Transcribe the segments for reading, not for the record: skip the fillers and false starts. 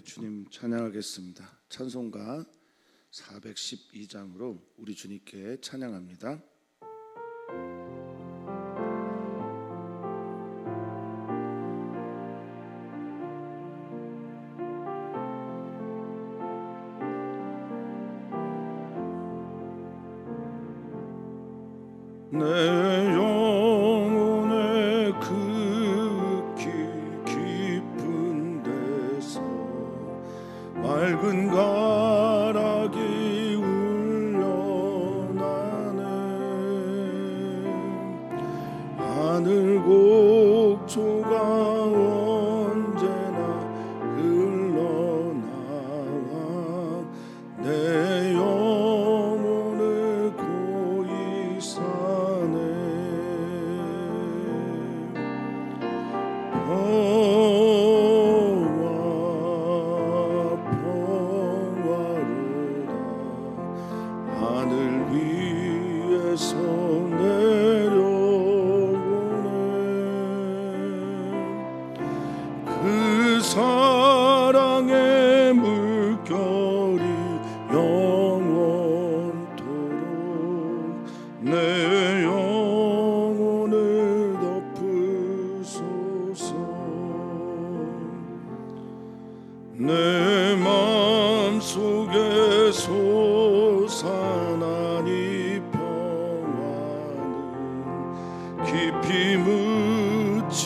주님 찬양하겠습니다. 찬송가 412장으로 우리 주님께 찬양합니다. 내 영혼의 극히 깊은 데서 맑은 가락이 울려나네. 하늘 곡조가 언제나 흘러나와 내 영혼을 고이 사네. 하늘 위에서 내려오네. 그 사랑의 물결이 영원토록 내 영혼을 덮으소서. 내 마음속에 솟아난 이 평화는 깊이 묻힌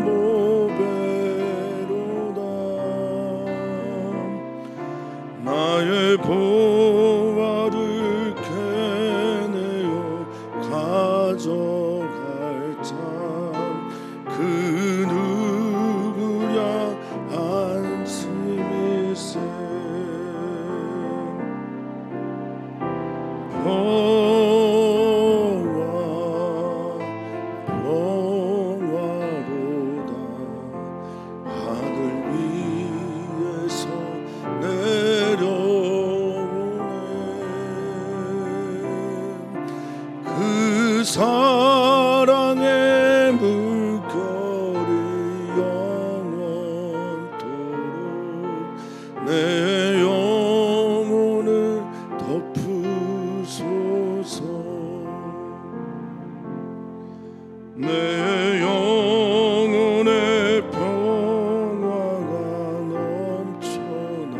보배로다. 나의 보화를 캐내어 가져갈 자 그 누구랴 안심일세. 평화로다. 하늘 위에서 내려오네. 그 사랑의 물결이 영원토록 내 영혼을 덮으소서. 내 영혼의 평화가 넘쳐나는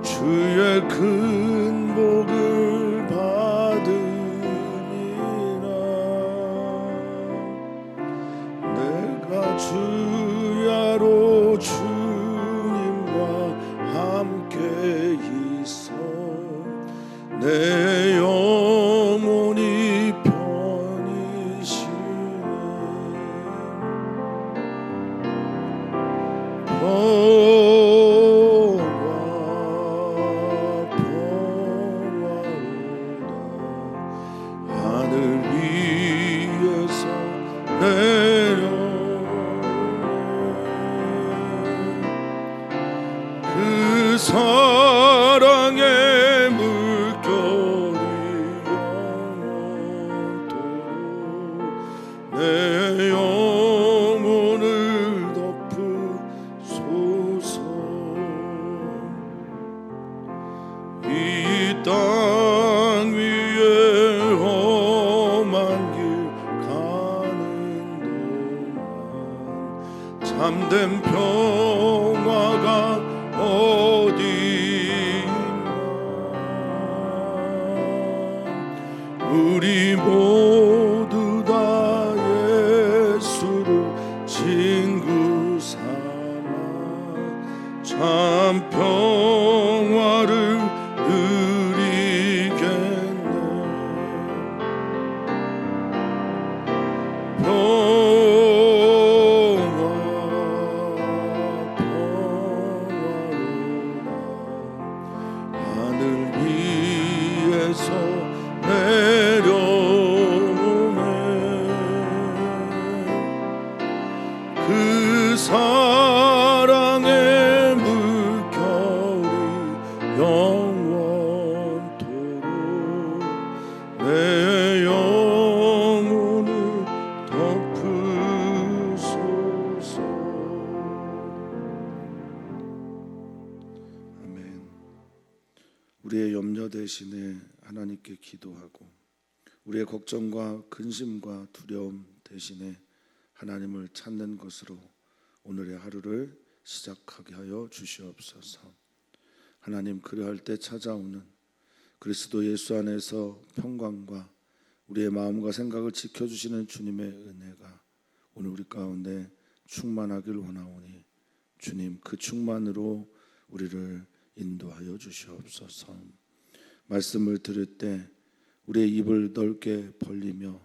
주의 큰 복을 받으리라. 내가 주야로 주님과 함께 있어 내 영혼이 편히 쉬네. 평화로다. 하늘 위에서 내려오네. 그 사랑의 물결이 영원토록 내 영혼을 덮으소서. 이 땅 위에 험한 길 가는 동안 참된 평화가 어디 있나. 우리 모두 다 예수를 친구 삼아 참 평화를 누리겠네. 하늘 위에서 내려오네. 그 사랑의 물결이 영원토록 내 영혼을 덮으소서. 대신에 하나님께 기도하고 우리의 걱정과 근심과 두려움 대신에 하나님을 찾는 것으로 오늘의 하루를 시작하게 하여 주시옵소서. 하나님, 그리할 때 찾아오는 그리스도 예수 안에서 평강과 우리의 마음과 생각을 지켜주시는 주님의 은혜가 오늘 우리 가운데 충만하길 원하오니 주님, 그 충만으로 우리를 인도하여 주시옵소서. 말씀을 들을 때 우리의 입을 넓게 벌리며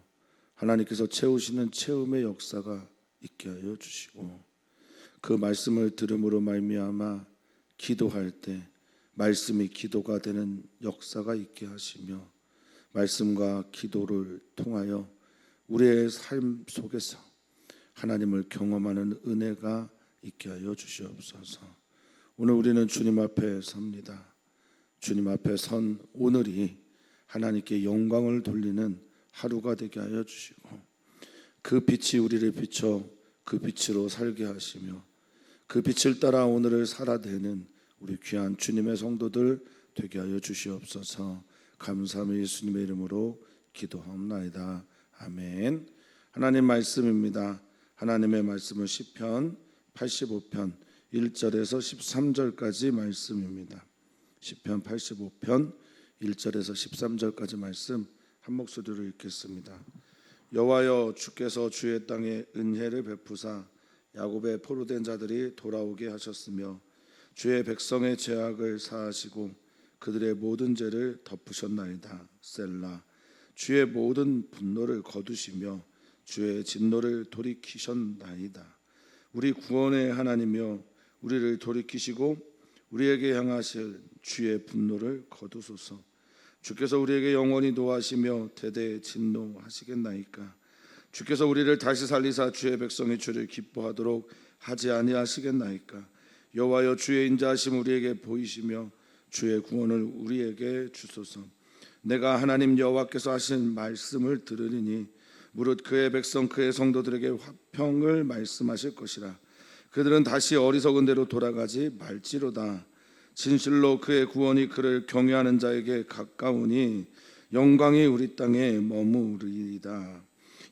하나님께서 채우시는 체험의 역사가 있게 하여 주시고, 그 말씀을 들음으로 말미암아 기도할 때 말씀이 기도가 되는 역사가 있게 하시며, 말씀과 기도를 통하여 우리의 삶 속에서 하나님을 경험하는 은혜가 있게 하여 주시옵소서. 오늘 우리는 주님 앞에 섭니다. 주님 앞에 선 오늘이 하나님께 영광을 돌리는 하루가 되게 하여 주시고, 그 빛이 우리를 비춰 그 빛으로 살게 하시며 그 빛을 따라 오늘을 살아내는 우리 귀한 주님의 성도들 되게 하여 주시옵소서. 감사함을 예수님의 이름으로 기도하옵나이다. 아멘. 하나님 말씀입니다. 하나님의 말씀은 시편 85편 1절에서 13절까지 말씀입니다. 시편 85편 1절에서 13절까지 말씀 한 목소리로 읽겠습니다. 여호와여, 주께서 주의 땅에 은혜를 베푸사 야곱의 포로된 자들이 돌아오게 하셨으며 주의 백성의 죄악을 사하시고 그들의 모든 죄를 덮으셨나이다. 셀라. 주의 모든 분노를 거두시며 주의 진노를 돌이키셨나이다. 우리 구원의 하나님이여, 우리를 돌이키시고 우리에게 향하실 주의 분노를 거두소서. 주께서 우리에게 영원히 노하시며 대대 진노하시겠나이까. 주께서 우리를 다시 살리사 주의 백성의 주를 기뻐하도록 하지 아니하시겠나이까. 여호와여, 주의 인자하심 우리에게 보이시며 주의 구원을 우리에게 주소서. 내가 하나님 여호와께서 하신 말씀을 들으리니 무릇 그의 백성 그의 성도들에게 화평을 말씀하실 것이라. 그들은 다시 어리석은 대로 돌아가지 말지로다. 진실로 그의 구원이 그를 경외하는 자에게 가까우니 영광이 우리 땅에 머무르리이다.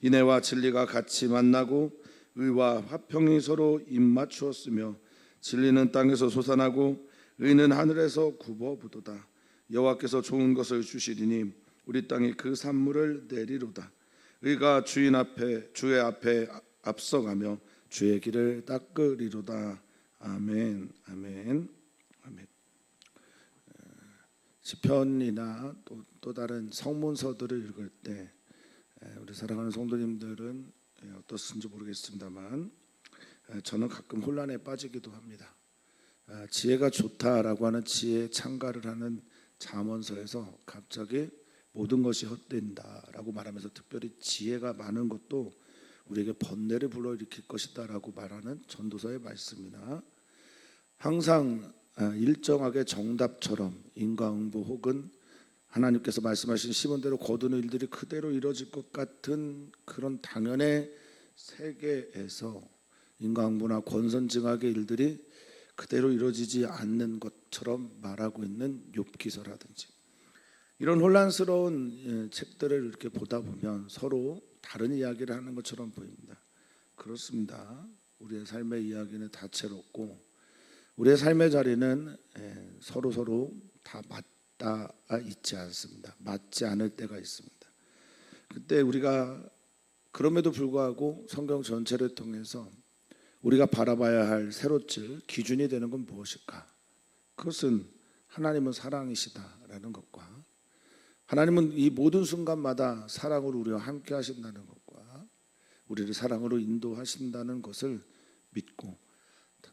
인애와 진리가 같이 만나고 의와 화평이 서로 입맞추었으며 진리는 땅에서 솟아나고 의는 하늘에서 굽어부도다. 여호와께서 좋은 것을 주시리니 우리 땅에 그 산물을 내리로다. 의가 주의 앞에 앞서가며 주의 길을 닦으리로다. 아멘. 아멘. 아멘. 시편이나 또 다른 성문서들을 읽을 때 우리 사랑하는 성도님들은 어떻습니까 모르겠습니다만 저는 가끔 혼란에 빠지기도 합니다. 지혜가 좋다라고 하는 지혜 창가를 하는 잠언서에서 갑자기 모든 것이 헛된다라고 말하면서 특별히 지혜가 많은 것도 우리에게 번뇌를 불러일으킬 것이다라고 말하는 전도서의 말씀이나 항상 일정하게 정답처럼 인과응보 혹은 하나님께서 말씀하신 시본대로 거두는 일들이 그대로 이루어질 것 같은 그런 당연의 세계에서 인과응보나 권선징악의 일들이 그대로 이루어지지 않는 것처럼 말하고 있는 욥기서라든지 이런 혼란스러운 책들을 이렇게 보다 보면 서로 다른 이야기를 하는 것처럼 보입니다. 그렇습니다. 우리의 삶의 이야기는 다채롭고 우리의 삶의 자리는 서로 다 맞닿아 있지 않습니다. 맞지 않을 때가 있습니다. 그때 우리가 그럼에도 불구하고 성경 전체를 통해서 우리가 바라봐야 할 세로칠 기준이 되는 건 무엇일까? 그것은 하나님은 사랑이시다라는 것과 하나님은 이 모든 순간마다 사랑으로 우리와 함께 하신다는 것과 우리를 사랑으로 인도하신다는 것을 믿고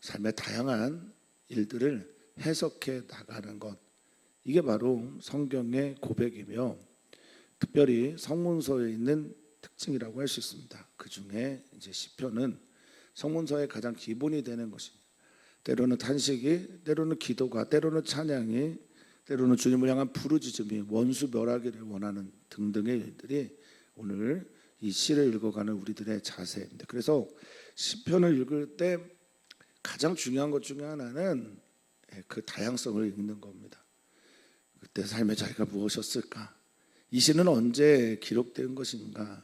삶의 다양한 일들을 해석해 나가는 것, 이게 바로 성경의 고백이며 특별히 성문서에 있는 특징이라고 할 수 있습니다. 그 중에 이제 시편은 성문서의 가장 기본이 되는 것입니다. 때로는 탄식이, 때로는 기도가, 때로는 찬양이, 때로는 주님을 향한 부르짖음이, 원수 멸하기를 원하는 등등의 일들이 오늘 이 시를 읽어가는 우리들의 자세입니다. 그래서 시편을 읽을 때 가장 중요한 것 중에 하나는 그 다양성을 읽는 겁니다. 그때 삶의 자리가 무엇이었을까? 이 시는 언제 기록된 것인가?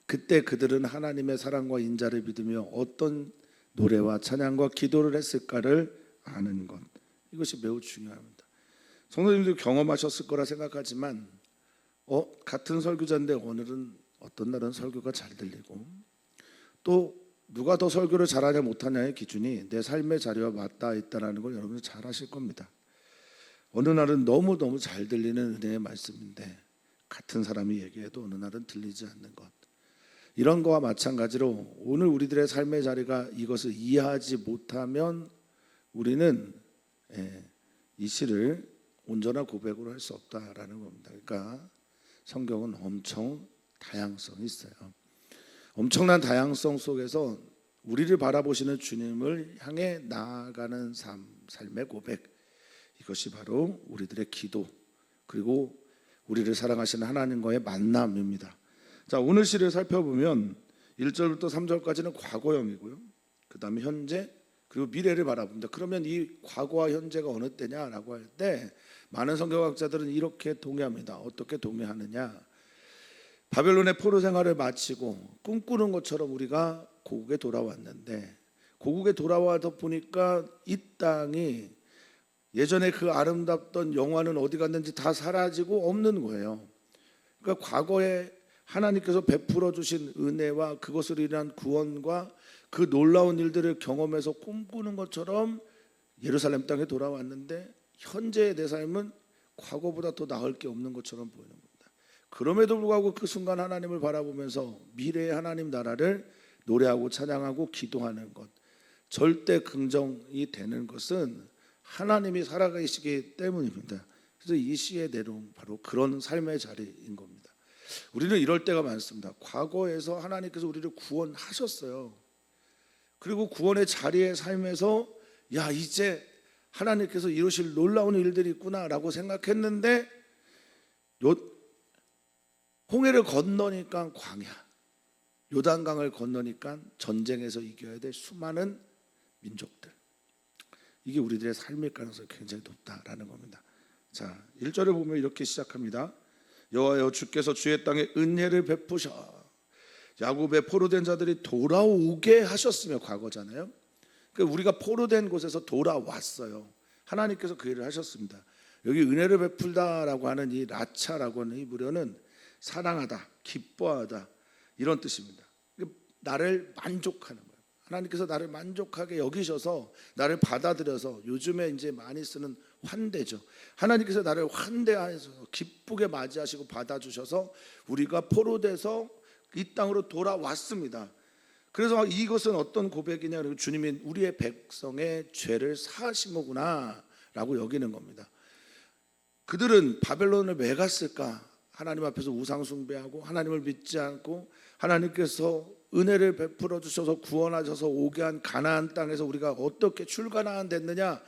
그때 그들은 하나님의 사랑과 인자를 믿으며 어떤 노래와 찬양과 기도를 했을까를 아는 것, 이것이 매우 중요합니다. 성도님들 경험하셨을 거라 생각하지만 같은 설교자인데 오늘은 어떤 날은 설교가 잘 들리고, 또 누가 더 설교를 잘하냐 못하냐의 기준이 내 삶의 자리와 맞닿아 있다는 걸 여러분이 잘 아실 겁니다. 어느 날은 너무너무 잘 들리는 은혜의 말씀인데 같은 사람이 얘기해도 어느 날은 들리지 않는 것, 이런 거와 마찬가지로 오늘 우리들의 삶의 자리가 이것을 이해하지 못하면 우리는 이 시를 온전한 고백으로 할 수 없다라는 겁니다. 그러니까 성경은 엄청 다양성이 있어요. 엄청난 다양성 속에서 우리를 바라보시는 주님을 향해 나아가는 삶의 고백, 이것이 바로 우리들의 기도, 그리고 우리를 사랑하시는 하나님과의 만남입니다. 자, 오늘 시를 살펴보면 1절부터 3절까지는 과거형이고요, 그 다음에 현재, 그리고 미래를 바라봅니다. 그러면 이 과거와 현재가 어느 때냐라고 할 때 많은 성경학자들은 이렇게 동의합니다. 어떻게 동의하느냐? 바벨론의 포로 생활을 마치고 꿈꾸는 것처럼 우리가 고국에 돌아왔는데, 고국에 돌아와서 보니까 이 땅이 예전에 그 아름답던 영화는 어디 갔는지 다 사라지고 없는 거예요. 그러니까 과거에 하나님께서 베풀어 주신 은혜와 그것을 인한 구원과 그 놀라운 일들을 경험해서 꿈꾸는 것처럼 예루살렘 땅에 돌아왔는데, 현재의 내 삶은 과거보다 더 나을 게 없는 것처럼 보이는 겁니다. 그럼에도 불구하고 그 순간 하나님을 바라보면서 미래의 하나님 나라를 노래하고 찬양하고 기도하는 것, 절대 긍정이 되는 것은 하나님이 살아계시기 때문입니다. 그래서 이 시의 내용 바로 그런 삶의 자리인 겁니다. 우리는 이럴 때가 많습니다. 과거에서 하나님께서 우리를 구원하셨어요. 그리고 구원의 자리에 삶에서 야, 이제 하나님께서 이루실 놀라운 일들이 있구나라고 생각했는데, 홍해를 건너니까 광야, 요단강을 건너니까 전쟁에서 이겨야 될 수많은 민족들, 이게 우리들의 삶일 가능성이 굉장히 높다라는 겁니다. 자, 1절을 보면 이렇게 시작합니다. 여호와여, 주께서 주의 땅에 은혜를 베푸셔 야곱의 포로된 자들이 돌아오게 하셨으며, 과거잖아요. 그러니까 우리가 포로된 곳에서 돌아왔어요. 하나님께서 그 일을 하셨습니다. 여기 은혜를 베풀다라고 하는 이 라차라고 하는 이 무료는 사랑하다, 기뻐하다, 이런 뜻입니다. 나를 만족하는 거예요. 하나님께서 나를 만족하게 여기셔서 나를 받아들여서, 요즘에 이제 많이 쓰는 환대죠. 하나님께서 나를 환대하셔서 기쁘게 맞이하시고 받아주셔서 우리가 포로돼서 이 땅으로 돌아왔습니다. 그래서 이것은 어떤 고백이냐, 주님이 우리의 백성의 죄를 사하신 거구나라고 여기는 겁니다. 그들은 바벨론을 왜 갔을까? 하나님 앞에서 우상 숭배하고 하나님을 믿지 않고 하나님께서 은혜를 베풀어 주셔서 구원하셔서 오게 한 가나안 땅에서 우리가 어떻게 출가나안 됐느냐?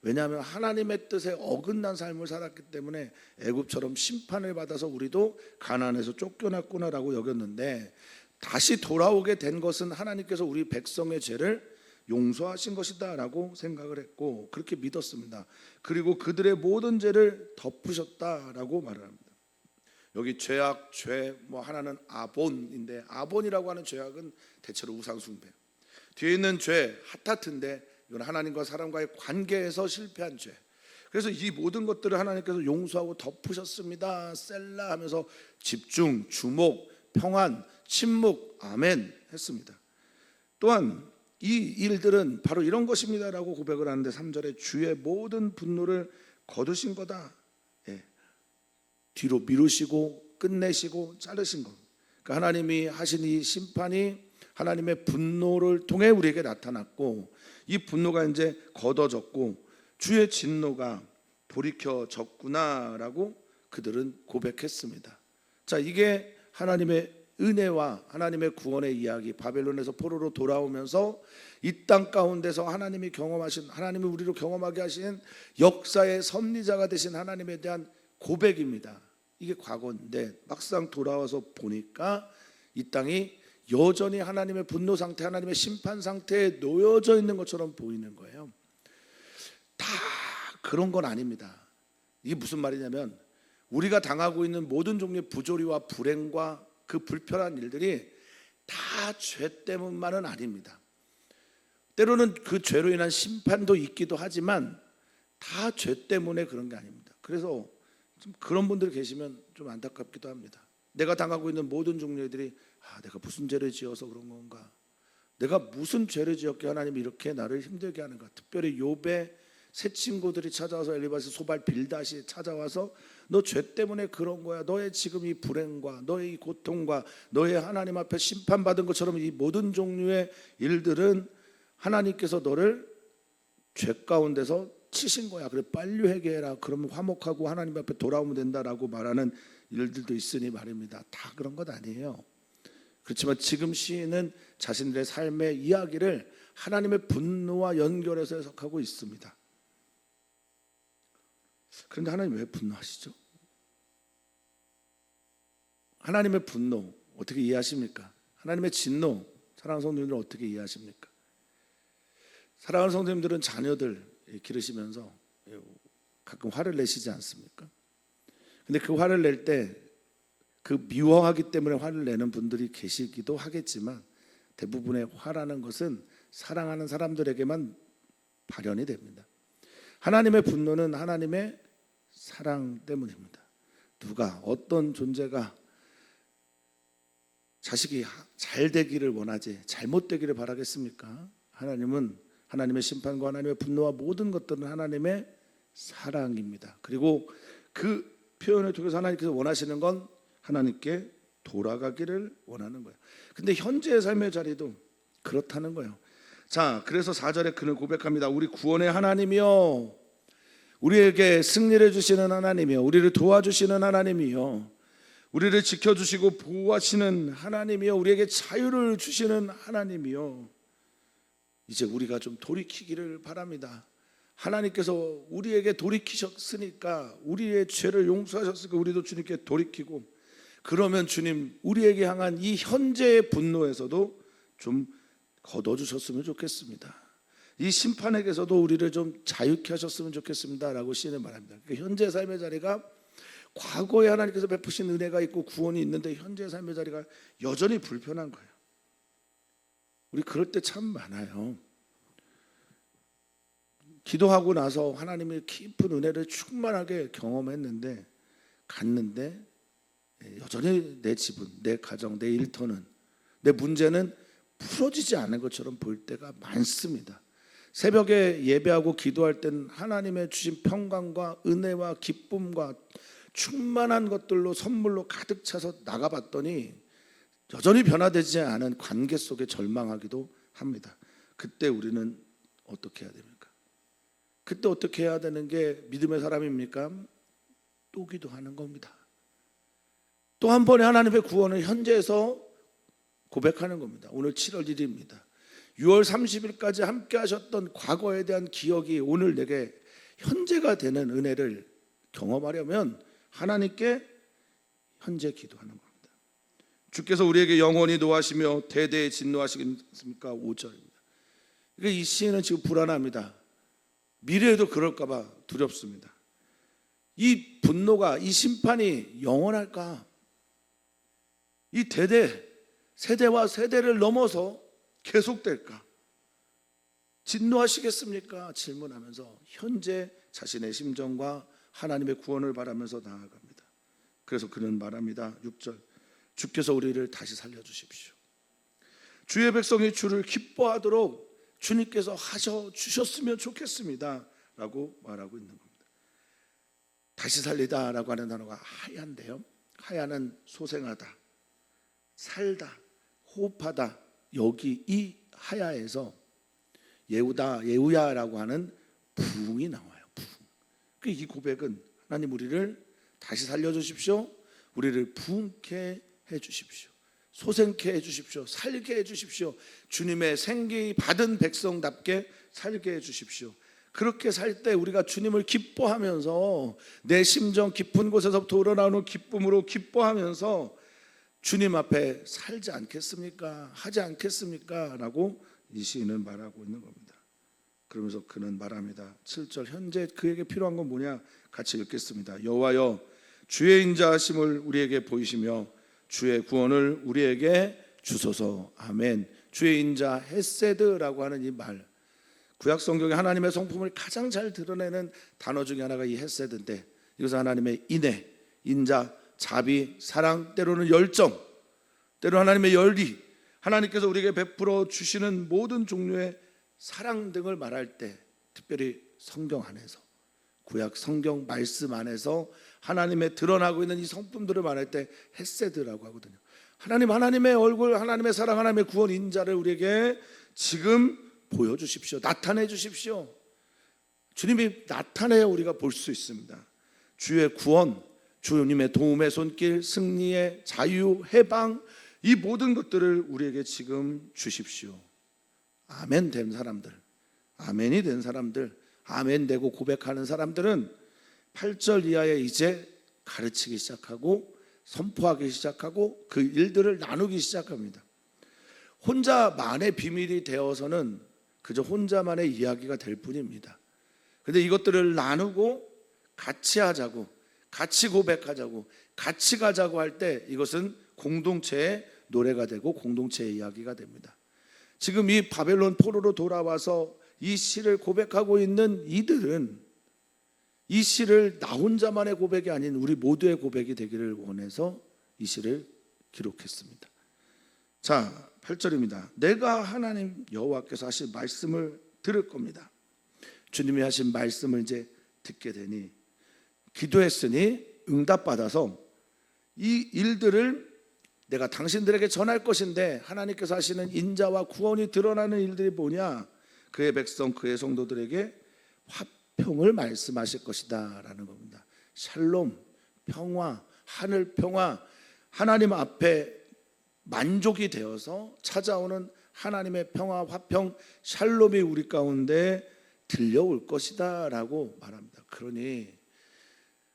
왜냐하면 하나님의 뜻에 어긋난 삶을 살았기 때문에 애굽처럼 심판을 받아서 우리도 가나안에서 쫓겨났구나라고 여겼는데, 다시 돌아오게 된 것은 하나님께서 우리 백성의 죄를 용서하신 것이다 라고 생각을 했고, 그렇게 믿었습니다. 그리고 그들의 모든 죄를 덮으셨다라고 말을 합니다. 여기 죄악, 하나는 아본인데, 아본이라고 하는 죄악은 대체로 우상숭배, 뒤에 있는 죄 하타트인데 이건 하나님과 사람과의 관계에서 실패한 죄. 그래서 이 모든 것들을 하나님께서 용서하고 덮으셨습니다. 셀라 하면서 집중, 주목, 평안, 침묵, 아멘 했습니다. 또한 이 일들은 바로 이런 것입니다라고 고백을 하는데, 3절에 주의 모든 분노를 거두신 거다. 뒤로 미루시고 끝내시고 자르신 것. 그러니까 하나님이 하신 이 심판이 하나님의 분노를 통해 우리에게 나타났고, 이 분노가 이제 걷어졌고 주의 진노가 돌이켜졌구나라고 그들은 고백했습니다. 자, 이게 하나님의 은혜와 하나님의 구원의 이야기, 바벨론에서 포로로 돌아오면서 이 땅 가운데서 하나님이 경험하신, 하나님이 우리로 경험하게 하신 역사의 섭리자가 되신 하나님에 대한 고백입니다. 이게 과거인데 막상 돌아와서 보니까 이 땅이 여전히 하나님의 분노 상태, 하나님의 심판 상태에 놓여져 있는 것처럼 보이는 거예요. 다 그런 건 아닙니다. 이게 무슨 말이냐면 우리가 당하고 있는 모든 종류의 부조리와 불행과 그 불편한 일들이 다 죄 때문만은 아닙니다. 때로는 그 죄로 인한 심판도 있기도 하지만 다 죄 때문에 그런 게 아닙니다. 그래서 좀 그런 분들이 계시면 좀 안타깝기도 합니다. 내가 당하고 있는 모든 종류의 일들이 내가 무슨 죄를 지어서 그런 건가? 내가 무슨 죄를 지었기에 하나님이 이렇게 나를 힘들게 하는가? 특별히 욥의 세 친구들이 찾아와서 엘리바스, 소발, 빌닷이 찾아와서 너 죄 때문에 그런 거야. 너의 지금 이 불행과 너의 이 고통과 너의 하나님 앞에 심판받은 것처럼 이 모든 종류의 일들은 하나님께서 너를 죄 가운데서 치신 거야. 그래 빨리 회개해라. 그러면 화목하고 하나님 앞에 돌아오면 된다라고 말하는 일들도 있으니 말입니다. 다 그런 것 아니에요. 그렇지만 지금 시인은 자신들의 삶의 이야기를 하나님의 분노와 연결해서 해석하고 있습니다. 그런데 하나님 왜 분노하시죠? 하나님의 분노 어떻게 이해하십니까? 하나님의 진노 사랑하는 성도님들은 어떻게 이해하십니까? 사랑하는 성도님들은 자녀들 기르시면서 가끔 화를 내시지 않습니까? 근데 그 화를 낼 때 그 미워하기 때문에 화를 내는 분들이 계시기도 하겠지만 대부분의 화라는 것은 사랑하는 사람들에게만 발현이 됩니다. 하나님의 분노는 하나님의 사랑 때문입니다. 누가 어떤 존재가 자식이 잘 되기를 원하지 잘못되기를 바라겠습니까? 하나님은 하나님의 심판과 하나님의 분노와 모든 것들은 하나님의 사랑입니다. 그리고 그 표현을 통해서 하나님께서 원하시는 건 하나님께 돌아가기를 원하는 거예요. 근데 현재의 삶의 자리도 그렇다는 거예요. 자, 그래서 4절에 그는 고백합니다. 우리 구원의 하나님이요, 우리에게 승리를 주시는 하나님이요, 우리를 도와주시는 하나님이요, 우리를 지켜주시고 보호하시는 하나님이요, 우리에게 자유를 주시는 하나님이요. 이제 우리가 좀 돌이키기를 바랍니다. 하나님께서 우리에게 돌이키셨으니까, 우리의 죄를 용서하셨으니까 우리도 주님께 돌이키고, 그러면 주님 우리에게 향한 이 현재의 분노에서도 좀 걷어주셨으면 좋겠습니다. 이 심판에게서도 우리를 좀 자유케 하셨으면 좋겠습니다 라고 시인은 말합니다. 그러니까 현재 삶의 자리가 과거에 하나님께서 베푸신 은혜가 있고 구원이 있는데 현재 삶의 자리가 여전히 불편한 거예요. 우리 그럴 때 참 많아요. 기도하고 나서 하나님의 깊은 은혜를 충만하게 경험했는데 갔는데 여전히 내 지분, 내 가정, 내 일터는, 내 문제는 풀어지지 않은 것처럼 보일 때가 많습니다. 새벽에 예배하고 기도할 때는 하나님의 주신 평강과 은혜와 기쁨과 충만한 것들로 선물로 가득 차서 나가봤더니 여전히 변화되지 않은 관계 속에 절망하기도 합니다. 그때 우리는 어떻게 해야 됩니까? 그때 어떻게 해야 되는 게 믿음의 사람입니까? 또 기도하는 겁니다. 또 한 번의 하나님의 구원을 현재에서 고백하는 겁니다. 오늘 7월 1일입니다. 6월 30일까지 함께 하셨던 과거에 대한 기억이 오늘 내게 현재가 되는 은혜를 경험하려면 하나님께 현재 기도하는 겁니다. 주께서 우리에게 영원히 노하시며 대대에 진노하시겠습니까? 5절입니다. 그러니까 이 시인은 지금 불안합니다. 미래에도 그럴까 봐 두렵습니다. 이 분노가, 이 심판이 영원할까? 이 세대와 세대를 넘어서 계속될까? 진노하시겠습니까? 질문하면서 현재 자신의 심정과 하나님의 구원을 바라면서 나아갑니다. 그래서 그는 말합니다. 6절, 주께서 우리를 다시 살려주십시오. 주의 백성이 주를 기뻐하도록 주님께서 하셔 주셨으면 좋겠습니다 라고 말하고 있는 겁니다. 다시 살리다 라고 하는 단어가 하야인데요, 하야는 소생하다, 살다, 호흡하다. 여기 이 하야에서 예우야라고 하는 부흥이 나와요. 부흥. 이 고백은 하나님 우리를 다시 살려주십시오, 우리를 부흥케 해주십시오, 소생케 해주십시오, 살게 해주십시오, 주님의 생기 받은 백성답게 살게 해주십시오. 그렇게 살 때 우리가 주님을 기뻐하면서 내 심정 깊은 곳에서부터 우러나오는 기쁨으로 기뻐하면서 주님 앞에 살지 않겠습니까? 하지 않겠습니까? 라고 이 시인은 말하고 있는 겁니다. 그러면서 그는 말합니다. 7절 현재 그에게 필요한 건 뭐냐? 같이 읽겠습니다. 여호와여 주의 인자하심을 우리에게 보이시며 주의 구원을 우리에게 주소서. 아멘. 주의 인자 헤세드라고 하는 이 말, 구약 성경에 하나님의 성품을 가장 잘 드러내는 단어 중에 하나가 이 헤세드인데, 이것은 하나님의 인애, 인자, 자비, 사랑, 때로는 열정, 때로 하나님의 열리, 하나님께서 우리에게 베풀어 주시는 모든 종류의 사랑 등을 말할 때, 특별히 성경 안에서, 구약 성경 말씀 안에서 하나님의 드러나고 있는 이 성품들을 말할 때 헤세드라고 하거든요. 하나님의 얼굴, 하나님의 사랑, 하나님의 구원 인자를 우리에게 지금 보여주십시오. 나타내 주십시오. 주님이 나타내야 우리가 볼 수 있습니다. 주의 구원, 주님의 도움의 손길, 승리의 자유, 해방, 이 모든 것들을 우리에게 지금 주십시오. 아멘 된 사람들, 아멘이 된 사람들, 아멘 되고 고백하는 사람들은 8절 이하에 이제 가르치기 시작하고 선포하기 시작하고 그 일들을 나누기 시작합니다. 혼자만의 비밀이 되어서는 그저 혼자만의 이야기가 될 뿐입니다. 그런데 이것들을 나누고 같이 하자고, 같이 고백하자고, 같이 가자고 할 때 이것은 공동체의 노래가 되고 공동체의 이야기가 됩니다. 지금 이 바벨론 포로로 돌아와서 이 시를 고백하고 있는 이들은 이 시를 나 혼자만의 고백이 아닌 우리 모두의 고백이 되기를 원해서 이 시를 기록했습니다. 자, 8절입니다. 내가 하나님 여호와께서 하신 말씀을 들을 겁니다. 주님이 하신 말씀을 이제 듣게 되니 기도했으니 응답받아서 이 일들을 내가 당신들에게 전할 것인데, 하나님께서 하시는 인자와 구원이 드러나는 일들이 뭐냐? 그의 백성, 그의 성도들에게 화평을 말씀하실 것이다 라는 겁니다. 샬롬, 평화, 하늘 평화, 하나님 앞에 만족이 되어서 찾아오는 하나님의 평화, 화평, 샬롬이 우리 가운데 들려올 것이다 라고 말합니다. 그러니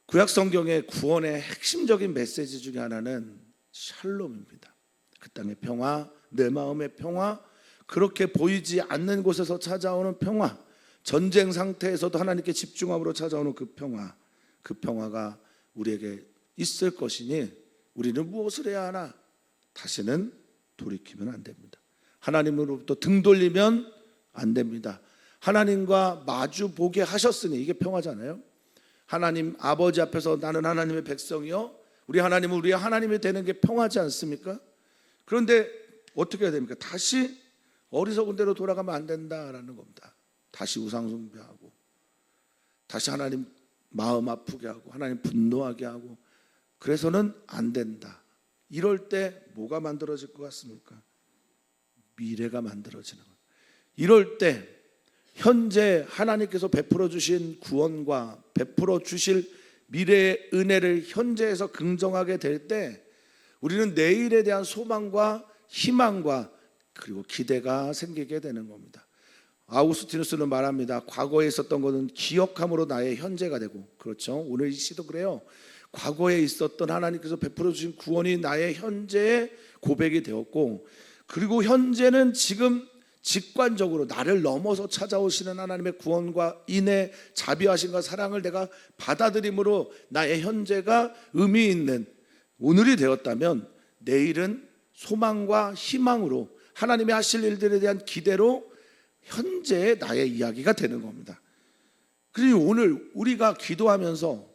구약 성경의 구원의 핵심적인 메시지 중에 하나는 샬롬입니다. 그 땅의 평화, 내 마음의 평화, 그렇게 보이지 않는 곳에서 찾아오는 평화, 전쟁 상태에서도 하나님께 집중함으로 찾아오는 그 평화, 그 평화가 우리에게 있을 것이니 우리는 무엇을 해야 하나? 다시는 돌이키면 안 됩니다. 하나님으로부터 등 돌리면 안 됩니다. 하나님과 마주 보게 하셨으니, 이게 평화잖아요. 하나님 아버지 앞에서 나는 하나님의 백성이요, 우리 하나님은 우리의 하나님이 되는 게 평화지 않습니까? 그런데 어떻게 해야 됩니까? 다시 어리석은 대로 돌아가면 안 된다라는 겁니다. 다시 우상 숭배하고, 다시 하나님 마음 아프게 하고, 하나님 분노하게 하고, 그래서는 안 된다. 이럴 때 뭐가 만들어질 것 같습니까? 미래가 만들어지는 거예요. 이럴 때 현재 하나님께서 베풀어 주신 구원과 베풀어 주실 미래의 은혜를 현재에서 긍정하게 될 때 우리는 내일에 대한 소망과 희망과 그리고 기대가 생기게 되는 겁니다. 아우구스티누스는 말합니다. 과거에 있었던 것은 기억함으로 나의 현재가 되고, 그렇죠? 오늘 이 시도 그래요. 과거에 있었던 하나님께서 베풀어 주신 구원이 나의 현재의 고백이 되었고, 그리고 현재는 지금 직관적으로 나를 넘어서 찾아오시는 하나님의 구원과 인애, 자비하심과 사랑을 내가 받아들임으로 나의 현재가 의미 있는 오늘이 되었다면, 내일은 소망과 희망으로 하나님이 하실 일들에 대한 기대로 현재의 나의 이야기가 되는 겁니다. 그러니 오늘 우리가 기도하면서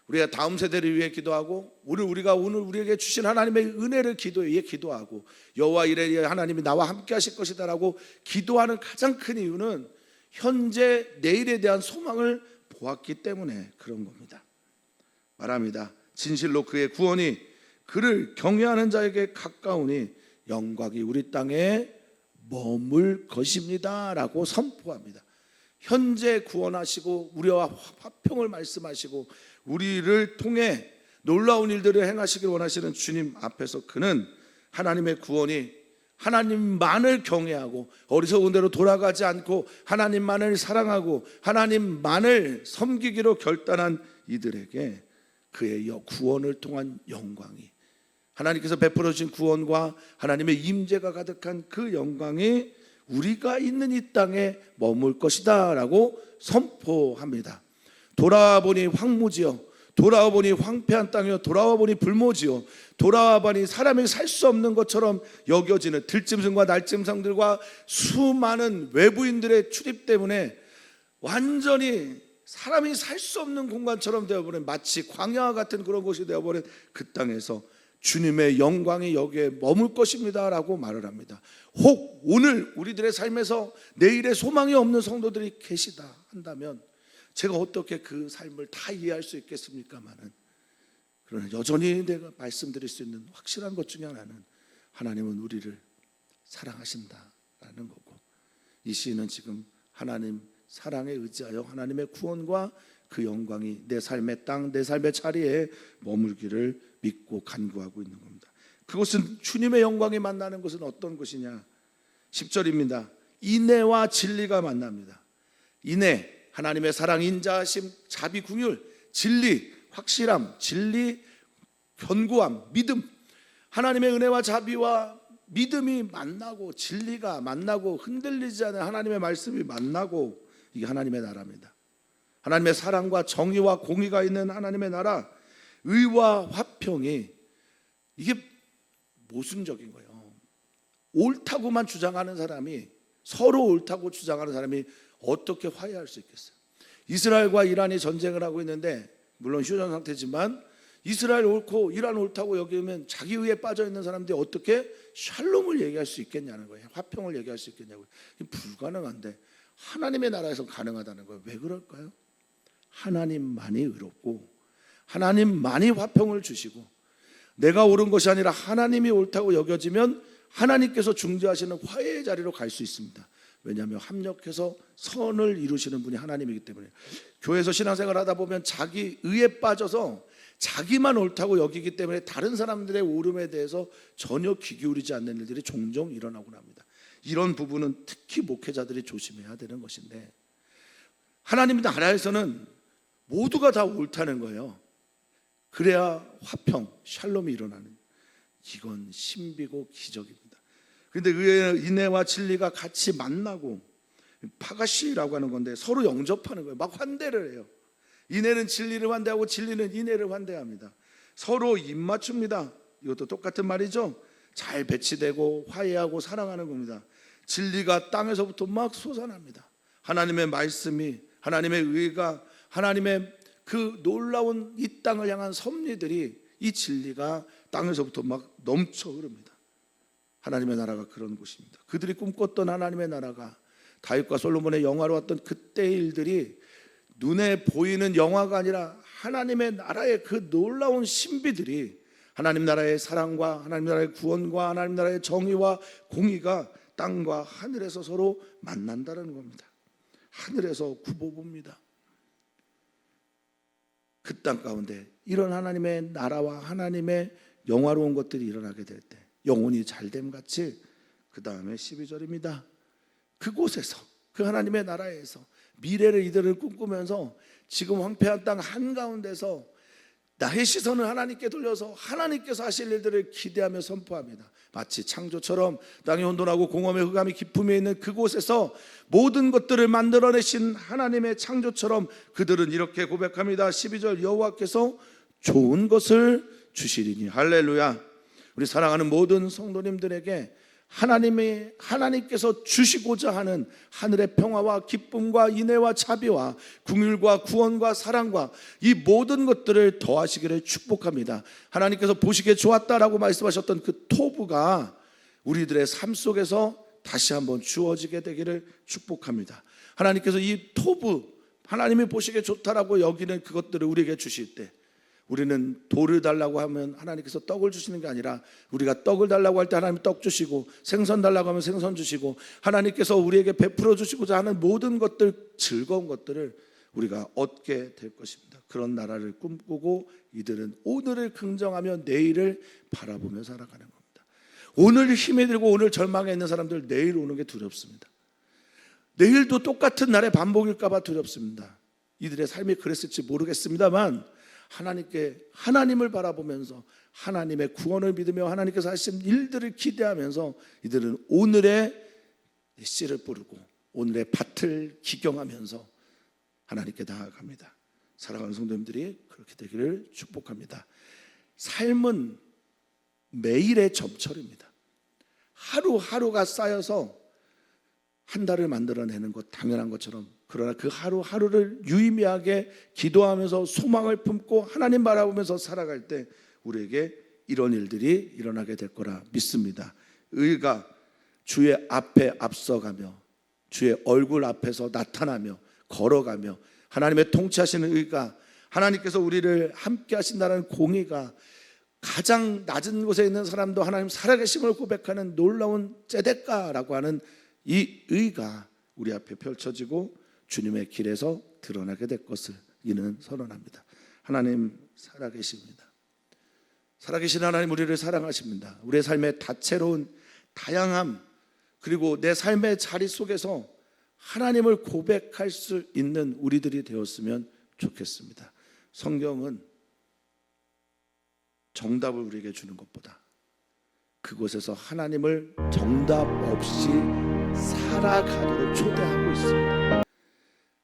우리가 다음 세대를 위해 기도하고, 오늘 우리에게 주신 하나님의 은혜를 위해 기도하고, 여호와 이레 하나님이 나와 함께 하실 것이다라고 기도하는 가장 큰 이유는 현재 내일에 대한 소망을 보았기 때문에 그런 겁니다. 말합니다. 진실로 그의 구원이 그를 경외하는 자에게 가까우니 영광이 우리 땅에 머물 것입니다 라고 선포합니다. 현재 구원하시고 우리와 화평을 말씀하시고 우리를 통해 놀라운 일들을 행하시길 원하시는 주님 앞에서 그는 하나님의 구원이 하나님만을 경외하고 어리석은 대로 돌아가지 않고 하나님만을 사랑하고 하나님만을 섬기기로 결단한 이들에게 그의 구원을 통한 영광이, 하나님께서 베풀어 주신 구원과 하나님의 임재가 가득한 그 영광이 우리가 있는 이 땅에 머물 것이다 라고 선포합니다. 돌아와 보니 황무지요, 돌아와 보니 황폐한 땅이요, 돌아와 보니 불모지요, 돌아와 보니 사람이 살 수 없는 것처럼 여겨지는 들짐승과 날짐승들과 수많은 외부인들의 출입 때문에 완전히 사람이 살 수 없는 공간처럼 되어버린, 마치 광야와 같은 그런 곳이 되어버린 그 땅에서 주님의 영광이 여기에 머물 것입니다 라고 말을 합니다. 혹 오늘 우리들의 삶에서 내일의 소망이 없는 성도들이 계시다 한다면 제가 어떻게 그 삶을 다 이해할 수 있겠습니까마는, 그러나 여전히 내가 말씀드릴 수 있는 확실한 것 중에 하나는 하나님은 우리를 사랑하신다라는 거고, 이 시인은 지금 하나님 사랑에 의지하여 하나님의 구원과 그 영광이 내 삶의 땅, 내 삶의 자리에 머물기를 믿고 간구하고 있는 겁니다. 그것은 주님의 영광이 만나는 것은 어떤 것이냐? 10절입니다. 인애와 진리가 만납니다. 인애, 하나님의 사랑, 인자하심, 자비, 긍휼, 진리, 확실함, 진리, 견고함, 믿음, 하나님의 은혜와 자비와 믿음이 만나고 진리가 만나고 흔들리지 않은 하나님의 말씀이 만나고, 이게 하나님의 나라입니다. 하나님의 사랑과 정의와 공의가 있는 하나님의 나라, 의와 화평이, 이게 모순적인 거예요. 옳다고만 주장하는 사람이, 서로 옳다고 주장하는 사람이 어떻게 화해할 수 있겠어요? 이스라엘과 이란이 전쟁을 하고 있는데, 물론 휴전 상태지만 이스라엘 옳고 이란 옳다고 여기면 자기 의에 빠져 있는 사람들이 어떻게 샬롬을 얘기할 수 있겠냐는 거예요. 화평을 얘기할 수 있겠냐고요. 불가능한데 하나님의 나라에서 가능하다는 거예요. 왜 그럴까요? 하나님만이 의롭고 하나님만이 화평을 주시고, 내가 옳은 것이 아니라 하나님이 옳다고 여겨지면 하나님께서 중재하시는 화해의 자리로 갈 수 있습니다. 왜냐하면 합력해서 선을 이루시는 분이 하나님이기 때문에. 교회에서 신앙생활 하다 보면 자기 의에 빠져서 자기만 옳다고 여기기 때문에 다른 사람들의 옳음에 대해서 전혀 귀 기울이지 않는 일들이 종종 일어나곤 합니다. 이런 부분은 특히 목회자들이 조심해야 되는 것인데, 하나님 나라에서는 모두가 다 옳다는 거예요. 그래야 화평, 샬롬이 일어나는, 이건 신비고 기적입니다. 그런데 의의 인애와 진리가 같이 만나고, 파가시라고 하는 건데 서로 영접하는 거예요. 막 환대를 해요. 인애는 진리를 환대하고 진리는 인애를 환대합니다. 서로 입맞춥니다. 이것도 똑같은 말이죠. 잘 배치되고 화해하고 사랑하는 겁니다. 진리가 땅에서부터 막 솟아납니다. 하나님의 말씀이, 하나님의 의가, 하나님의 그 놀라운 이 땅을 향한 섭리들이, 이 진리가 땅에서부터 막 넘쳐 흐릅니다. 하나님의 나라가 그런 곳입니다. 그들이 꿈꿨던 하나님의 나라가, 다윗과 솔로몬의 영화로웠던 그때의 일들이 눈에 보이는 영화가 아니라 하나님의 나라의 그 놀라운 신비들이, 하나님 나라의 사랑과 하나님 나라의 구원과 하나님 나라의 정의와 공의가 땅과 하늘에서 서로 만난다는 겁니다. 하늘에서 구보봅니다. 그 땅 가운데 이런 하나님의 나라와 하나님의 영화로운 것들이 일어나게 될 때 영혼이 잘됨 같이, 그 다음에 12절입니다. 그곳에서, 그 하나님의 나라에서 미래를 이들을 꿈꾸면서 지금 황폐한 땅 한가운데서 나의 시선을 하나님께 돌려서 하나님께서 하실 일들을 기대하며 선포합니다. 마치 창조처럼 땅이 혼돈하고 공허의 흑암이 깊음에 있는 그곳에서 모든 것들을 만들어내신 하나님의 창조처럼 그들은 이렇게 고백합니다. 12절, 여호와께서 좋은 것을 주시리니. 할렐루야. 우리 사랑하는 모든 성도님들에게 하나님께서 주시고자 하는 하늘의 평화와 기쁨과 인애와 자비와 긍휼과 구원과 사랑과 이 모든 것들을 더하시기를 축복합니다. 하나님께서 보시기에 좋았다라고 말씀하셨던 그 토부가 우리들의 삶 속에서 다시 한번 주어지게 되기를 축복합니다. 하나님께서 이 토부, 하나님이 보시기에 좋다라고 여기는 그것들을 우리에게 주실 때, 우리는 돌을 달라고 하면 하나님께서 떡을 주시는 게 아니라, 우리가 떡을 달라고 할 때 하나님이 떡 주시고, 생선 달라고 하면 생선 주시고, 하나님께서 우리에게 베풀어 주시고자 하는 모든 것들, 즐거운 것들을 우리가 얻게 될 것입니다. 그런 나라를 꿈꾸고 이들은 오늘을 긍정하며 내일을 바라보며 살아가는 겁니다. 오늘 힘이 들고 오늘 절망에 있는 사람들, 내일 오는 게 두렵습니다. 내일도 똑같은 날의 반복일까 봐 두렵습니다. 이들의 삶이 그랬을지 모르겠습니다만, 하나님을 바라보면서 하나님의 구원을 믿으며 하나님께서 하신 일들을 기대하면서 이들은 오늘의 씨를 뿌리고 오늘의 밭을 기경하면서 하나님께 나아갑니다. 사랑하는 성도님들이 그렇게 되기를 축복합니다. 삶은 매일의 점철입니다. 하루하루가 쌓여서 한 달을 만들어내는 것 당연한 것처럼, 그러나 그 하루하루를 유의미하게 기도하면서 소망을 품고 하나님 바라보면서 살아갈 때 우리에게 이런 일들이 일어나게 될 거라 믿습니다. 의가 주의 앞에 앞서가며 주의 얼굴 앞에서 나타나며 걸어가며 하나님의 통치하시는 의가, 하나님께서 우리를 함께 하신다는 공의가, 가장 낮은 곳에 있는 사람도 하나님 살아계심을 고백하는 놀라운 ጼ데까라고 하는 이 의가 우리 앞에 펼쳐지고 주님의 길에서 드러나게 될 것을 이는 선언합니다. 하나님 살아계십니다. 살아계신 하나님 우리를 사랑하십니다. 우리의 삶의 다채로운 다양함, 그리고 내 삶의 자리 속에서 하나님을 고백할 수 있는 우리들이 되었으면 좋겠습니다. 성경은 정답을 우리에게 주는 것보다 그곳에서 하나님을 정답 없이 살아가도록 초대하고 있습니다.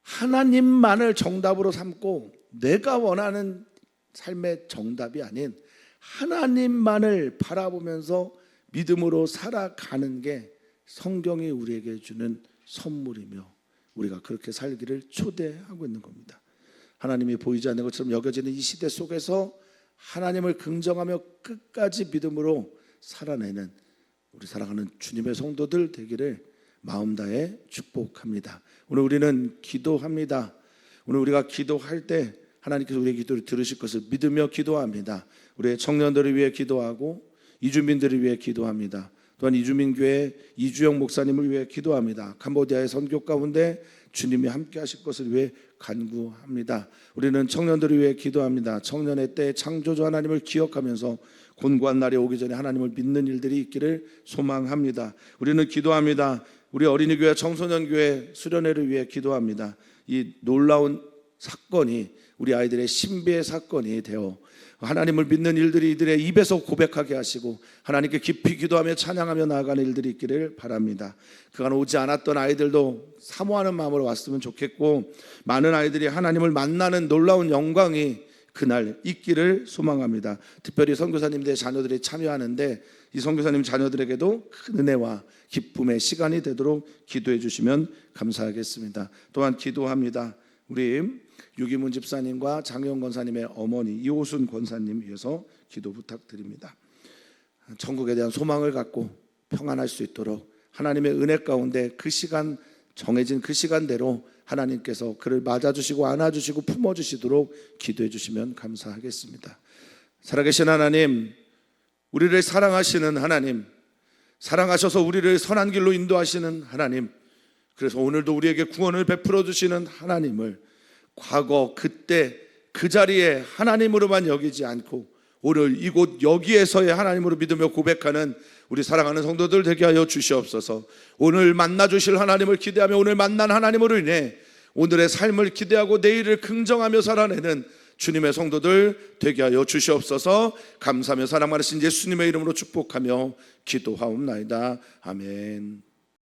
하나님만을 정답으로 삼고 내가 원하는 삶의 정답이 아닌 하나님만을 바라보면서 믿음으로 살아가는 게 성경이 우리에게 주는 선물이며 우리가 그렇게 살기를 초대하고 있는 겁니다. 하나님이 보이지 않는 것처럼 여겨지는 이 시대 속에서 하나님을 긍정하며 끝까지 믿음으로 살아내는 우리 사랑하는 주님의 성도들 되기를 마음 다해 축복합니다. 오늘 우리는 기도합니다. 오늘 우리가 기도할 때 하나님께서 우리의 기도를 들으실 것을 믿으며 기도합니다. 우리의 청년들을 위해 기도하고 이주민들을 위해 기도합니다. 또한 이주민교회 이주영 목사님을 위해 기도합니다. 캄보디아의 선교 가운데 주님이 함께 하실 것을 위해 간구합니다. 우리는 청년들을 위해 기도합니다. 청년의 때 창조주 하나님을 기억하면서 곤고한 날이 오기 전에 하나님을 믿는 일들이 있기를 소망합니다. 우리는 기도합니다. 우리 어린이교회 청소년교회 수련회를 위해 기도합니다. 이 놀라운 사건이 우리 아이들의 신비의 사건이 되어 하나님을 믿는 일들이 이들의 입에서 고백하게 하시고 하나님께 깊이 기도하며 찬양하며 나아가는 일들이 있기를 바랍니다. 그간 오지 않았던 아이들도 사모하는 마음으로 왔으면 좋겠고 많은 아이들이 하나님을 만나는 놀라운 영광이 그날 있기를 소망합니다. 특별히 선교사님들의 자녀들이 참여하는데 이 선교사님 자녀들에게도 큰 은혜와 기쁨의 시간이 되도록 기도해 주시면 감사하겠습니다. 또한 기도합니다. 우리 유기문 집사님과 장영 권사님의 어머니 이호순 권사님 위해서 기도 부탁드립니다. 천국에 대한 소망을 갖고 평안할 수 있도록 하나님의 은혜 가운데 그 시간, 정해진 그 시간대로 하나님께서 그를 맞아주시고 안아주시고 품어주시도록 기도해 주시면 감사하겠습니다. 살아계신 하나님, 우리를 사랑하시는 하나님, 사랑하셔서 우리를 선한 길로 인도하시는 하나님, 그래서 오늘도 우리에게 구원을 베풀어 주시는 하나님을 과거 그때 그 자리에 하나님으로만 여기지 않고 오늘 이곳 여기에서의 하나님으로 믿으며 고백하는 우리 사랑하는 성도들 되게 하여 주시옵소서. 오늘 만나 주실 하나님을 기대하며 오늘 만난 하나님으로 인해 오늘의 삶을 기대하고 내일을 긍정하며 살아내는 주님의 성도들 되게 하여 주시옵소서. 감사하며 사랑 많으신 예수님의 이름으로 축복하며 기도하옵나이다. 아멘.